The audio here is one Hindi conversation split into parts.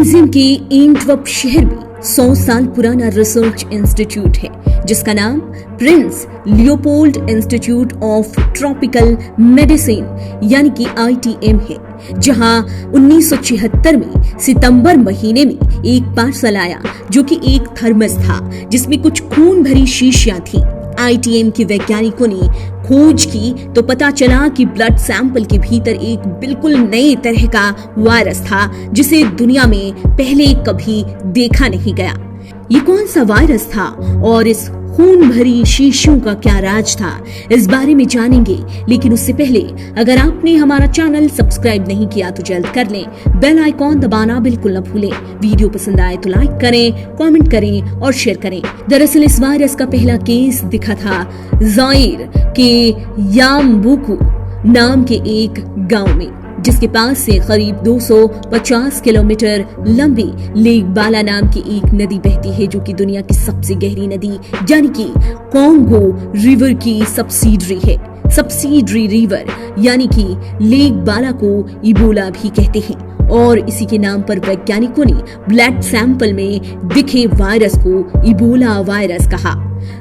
बेल्जियम के एंटवर्प शहर में 100 साल पुराना रिसर्च इंस्टीट्यूट है जिसका नाम Prince Leopold institute of tropical medicine यानी कि ITM है, जहां 1976 में सितंबर महीने में एक पार्सल आया जो कि एक थर्मस था जिसमें कुछ खून भरी शीशियां थी। ITM के वैज्ञानिकों ने खोज की तो पता चला कि ब्लड सैंपल के भीतर एक बिल्कुल नए तरह का वायरस था जिसे दुनिया में पहले कभी देखा नहीं गया। ये कौन सा वायरस था और इस खून भरी शीशियों का क्या राज था, इस बारे में जानेंगे। लेकिन उससे पहले अगर आपने हमारा चैनल सब्सक्राइब नहीं किया तो जल्द कर लें, बेल आइकॉन दबाना बिल्कुल न भूलें। वीडियो पसंद आए तो लाइक करें, कमेंट करें और शेयर करें। दरअसल इस वायरस का पहला केस दिखा था जायर के याम्बुकु नाम के एक गांव में, जिसके पास से करीब 250 किलोमीटर लंबी लेक बाला नाम की एक नदी बहती है जो कि दुनिया की सबसे गहरी नदी यानी कि कॉन्गो रिवर की सब्सिडरी है। सब्सिडरी रिवर यानी कि लेक बाला को इबोला भी कहते हैं और इसी के नाम पर वैज्ञानिकों ने ब्लड सैंपल में दिखे वायरस को इबोला वायरस कहा।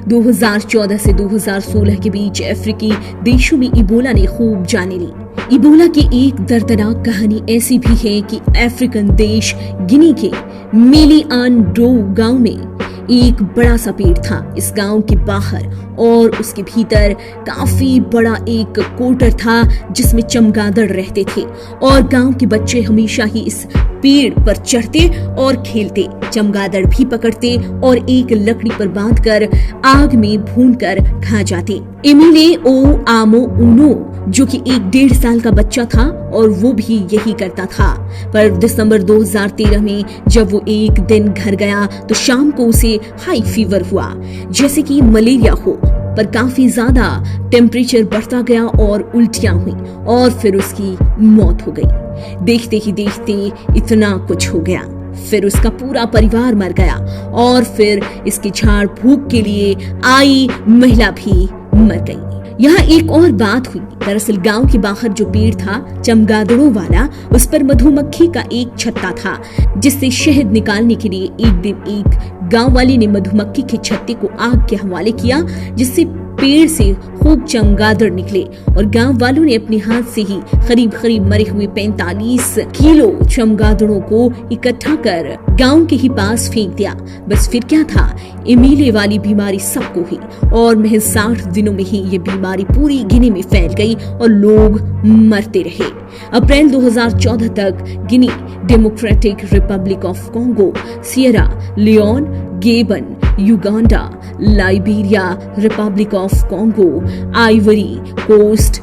2014 से 2016 के बीच अफ्रीकी देशों में इबोला ने खूब जाने ली। इबोला की एक दर्दनाक कहानी ऐसी भी है कि अफ्रीकन देश गिनी के मेलिआंड्रो गांव में एक बड़ा सा पेड़ था। इस गांव के बाहर और उसके भीतर काफी बड़ा एक कोटर था जिसमें चमगादड़ रहते थे और गांव के बच्चे हमेशा ही इस पेड़ पर चढ़ते और खेलते, चमगादड़ भी पकड़ते और एक लकड़ी पर बांधकर आग में भूनकर खा जाते। एमिले ओ आमो ऊनो जो कि एक 1.5 साल का बच्चा था और वो भी यही करता था, पर दिसंबर 2013 में जब वो एक दिन घर गया तो शाम को उसे हाई फीवर हुआ, जैसे कि मलेरिया हो, पर काफी ज्यादा टेम्परेचर बढ़ता गया और उल्टियां हुई और फिर उसकी मौत हो गई। देखते ही देखते इतना कुछ हो गया, फिर उसका पूरा परिवार मर गया और फिर इसकी झाड़ फूक के लिए आई महिला भी मर गई। यहाँ एक और बात हुई। दरअसल गांव के बाहर जो पेड़ था चमगादड़ों वाला, उस पर मधुमक्खी का एक छत्ता था जिससे शहद निकालने के लिए एक दिन एक गांव वाले ने मधुमक्खी के छत्ते को आग के हवाले किया जिससे पेड़ से खूब चमगादड़ निकले और गांव वालों ने अपने हाथ से ही करीब मरे हुए 45 किलो चमगादड़ों को इकट्ठा कर गांव के ही पास फेंक दिया। बस फिर क्या था, एमिले वाली बीमारी सबको हुई और महज 60 दिनों में ही ये बीमारी पूरी गिनी में फैल गई और लोग मरते रहे। अप्रैल 2014 तक Guinea, Democratic Republic of Congo, Sierra Leone, Gabon, Uganda, Liberia, Republic of Congo, Ivory Coast,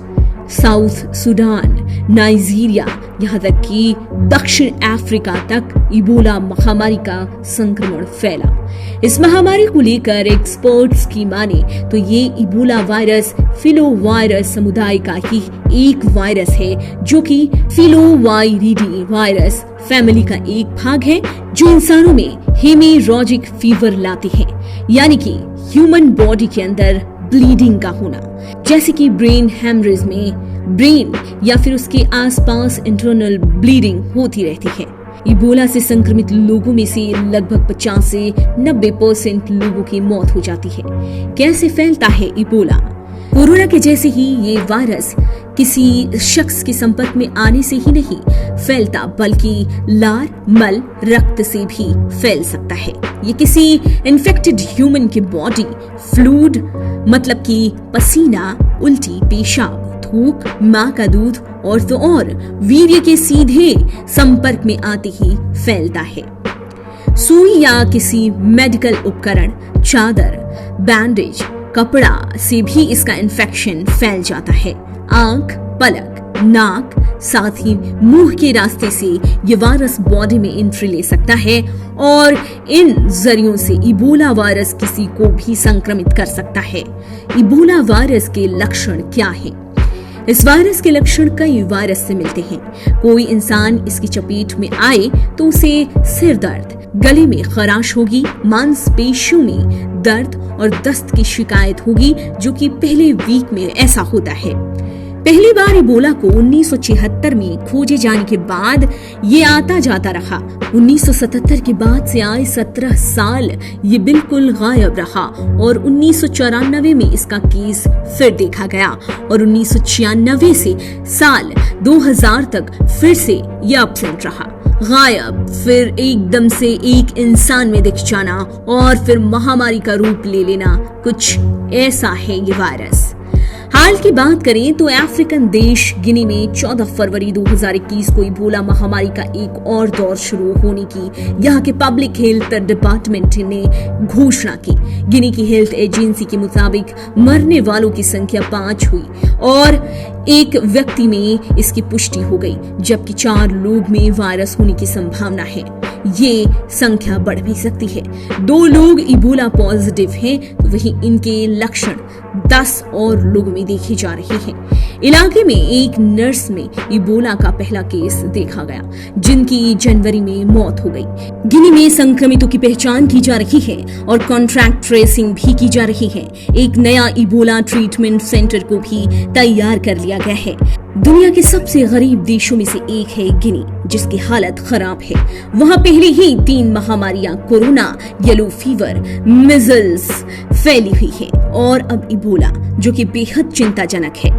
South Sudan, Nigeria, यहाँ तक कि दक्षिण अफ्रीका तक इबोला महामारी का संक्रमण फैला। इस महामारी को लेकर एक्सपर्ट्स की माने तो ये इबोला वायरस फिलोवायरस समुदाय का ही एक वायरस है जो कि फिलोवायरिडी वायरस फैमिली का एक भाग है जो इंसानों में हेमेरोजिक फीवर लाती है, यानी कि ह्यूमन बॉडी के अंदर ब्लीडिंग का होना, जैसे कि ब्रेन हेमरेज में ब्रेन या फिर उसके आसपास इंटरनल ब्लीडिंग होती रहती है। इबोला से संक्रमित लोगों में से लगभग 50 से 90% लोगों की मौत हो जाती है। कैसे फैलता है इबोला? कोरोना के जैसे ही ये वायरस किसी शख्स के संपर्क में आने से ही नहीं फैलता बल्कि लार, मल, रक्त से भी फैल सकता है। ये किसी इन्फेक्टेड ह्यूमन के बॉडी फ्लूइड मतलब कि पसीना, उल्टी, पेशाब, थूक, मां का दूध और तो और वीर्य के सीधे संपर्क में आते ही फैलता है। सुई या किसी मेडिकल उपकरण, चादर, बैंडेज, कपड़ा से भी इसका इन्फेक्शन फैल जाता है। आंख, पलक, नाक, साथ ही मुंह के रास्ते से ये वायरस बॉडी में एंट्री ले सकता है और इन जरियों से इबोला वायरस किसी को भी संक्रमित कर सकता है। इबोला वायरस के लक्षण क्या हैं? इस वायरस के लक्षण कई वायरस से मिलते हैं। कोई इंसान इसकी चपेट में आए तो उसे सिर दर्द, गले में खराश होगी, मांसपेशियों में दर्द और दस्त की शिकायत होगी जो कि पहले वीक में ऐसा होता है। पहली बार इबोला को 1976 में खोजे जाने के बाद ये आता जाता रहा। 1977 के बाद से आए 17 साल ये बिल्कुल गायब रहा और 1994 में इसका केस फिर देखा गया और 1996 से साल 2000 तक फिर से ये एब्सेंट रहा, गायब, फिर एकदम से एक इंसान में दिख जाना और फिर महामारी का रूप ले लेना। कुछ ऐसा है ये वायरस। हाल की बात करें तो अफ्रीकन देश गिनी में 14 फरवरी 2021 को इबोला महामारी का एक और दौर शुरू होने की यहाँ के पब्लिक हेल्थ डिपार्टमेंट ने घोषणा की। गिनी की हेल्थ एजेंसी के मुताबिक मरने वालों की संख्या 5 हुई और एक व्यक्ति में इसकी पुष्टि हो गई, जबकि 4 लोग में वायरस होने की संभावना है। ये संख्या बढ़ भी सकती है। 2 लोग इबोला पॉजिटिव हैं, तो वहीं इनके लक्षण 10 और लोगों में देखे जा रहे हैं। इलाके में एक नर्स में इबोला का पहला केस देखा गया, जिनकी जनवरी में मौत हो गई। गिनी में संक्रमितों की पहचान की जा रही है और कॉन्ट्रैक्ट ट्रेसिंग भी की जा रही है। एक नया इबोला ट्रीटमेंट सेंटर को भी तैयार कर लिया गया है। दुनिया के सबसे गरीब देशों में से एक है गिनी, जिसकी हालत खराब है। वहां पहले ही 3 महामारियां कोरोना, येलो फीवर, मिजल्स फैली हुई है और अब इबोला, जो कि बेहद चिंताजनक है।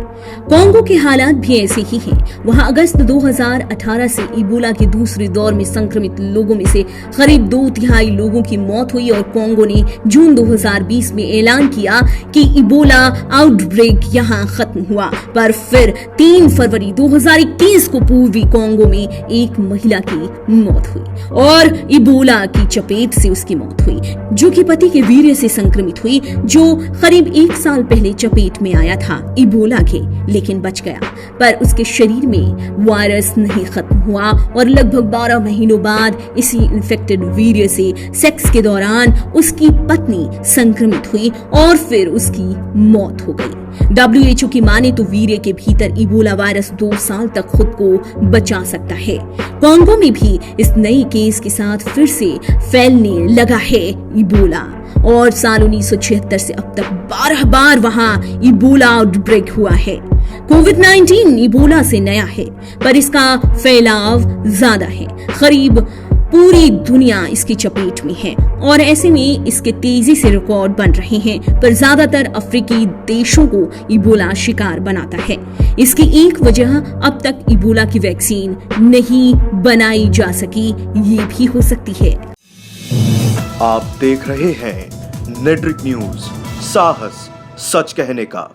कोंगो के हालात भी ऐसे ही हैं। वहां अगस्त 2018 से इबोला के दूसरे दौर में संक्रमित लोगों में से करीब 2/3 लोगों की मौत हुई और कोंगो ने जून 2020 में ऐलान किया कि इबोला आउटब्रेक यहां खत्म हुआ। पर फिर 3 फरवरी 2021 को पूर्वी कोंगो में एक महिला की मौत हुई और इबोला की चपेट से उसकी मौत हुई, जो कि पति के वीर्य से संक्रमित हुई, जो करीब 1 साल पहले चपेट में आया था इबोला के, लेकिन बच गया। पर उसके शरीर में वायरस नहीं खत्म हुआ और लगभग 12 महीनों बाद इसी इन्फेक्टेड वीर्य से सेक्स के दौरान उसकी पत्नी संक्रमित हुई और फिर उसकी मौत हो गई। WHO की माने तो वीर्य के भीतर इबोला वायरस 2 साल तक खुद को बचा सकता है। कोंगो में भी इस नए केस के साथ फिर से फैलने लगा है इबोला और साल 1976 से अब तक 12 बार वहां इबोला आउटब्रेक हुआ है। कोविड-19 इबोला से नया है, पर इसका फैलाव ज्यादा है। करीब पूरी दुनिया इसकी चपेट में है और ऐसे में इसके तेजी से रिकॉर्ड बन रहे हैं, पर ज्यादातर अफ्रीकी देशों को इबोला शिकार बनाता है। इसकी एक वजह अब तक इबोला की वैक्सीन नहीं बनाई जा सकी, ये भी हो सकती है। आप देख रहे हैं नेट्रिक न्यूज, साहस सच कहने का।